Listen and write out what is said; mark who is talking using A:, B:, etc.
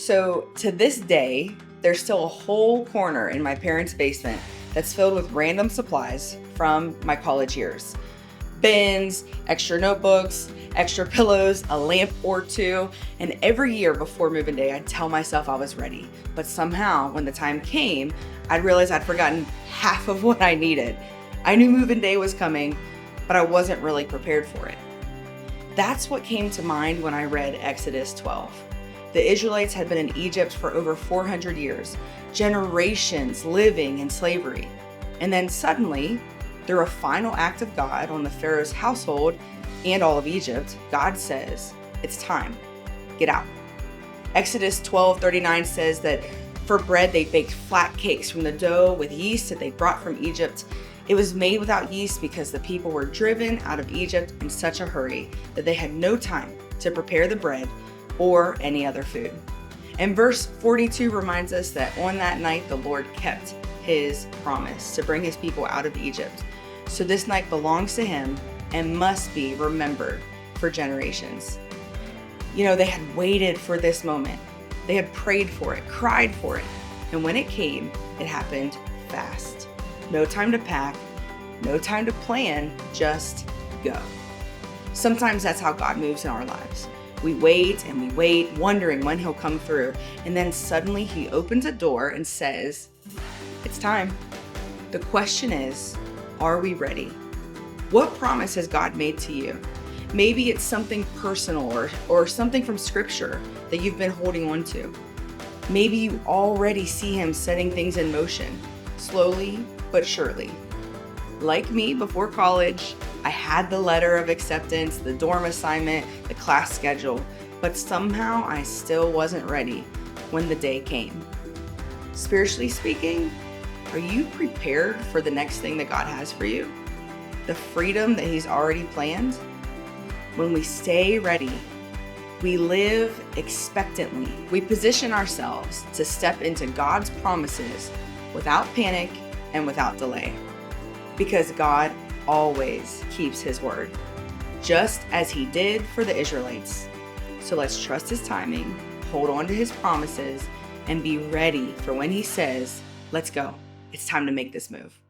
A: So to this day, there's still a whole corner in my parents' basement that's filled with random supplies from my college years. Bins, extra notebooks, extra pillows, a lamp or two, and every year before moving day, I'd tell myself I was ready. But somehow, when the time came, I'd realize I'd forgotten half of what I needed. I knew moving day was coming, but I wasn't really prepared for it. That's what came to mind when I read Exodus 12. The Israelites had been in Egypt for over 400 years, generations living in slavery. And then suddenly, through a final act of God on the Pharaoh's household and all of Egypt, God says, it's time, get out. Exodus 12:39 says that for bread, they baked flat cakes from the dough with yeast that they brought from Egypt. It was made without yeast because the people were driven out of Egypt in such a hurry that they had no time to prepare the bread or any other food. And verse 42 reminds us that on that night, the Lord kept his promise to bring his people out of Egypt. So this night belongs to him and must be remembered for generations. You know, they had waited for this moment. They had prayed for it, cried for it. And when it came, it happened fast. No time to pack, no time to plan, just go. Sometimes that's how God moves in our lives. We wait and we wait, wondering when he'll come through. And then suddenly he opens a door and says, it's time. The question is, are we ready? What promise has God made to you? Maybe it's something personal or something from scripture that you've been holding on to. Maybe you already see him setting things in motion, slowly but surely. Like me before college, I had the letter of acceptance, the dorm assignment, the class schedule, but somehow I still wasn't ready when the day came. Spiritually speaking, are you prepared for the next thing that God has for you? The freedom that he's already planned? When we stay ready, we live expectantly. We position ourselves to step into God's promises without panic and without delay. Because God always keeps his word, just as he did for the Israelites. So let's trust his timing, hold on to his promises, and be ready for when he says, let's go. It's time to make this move.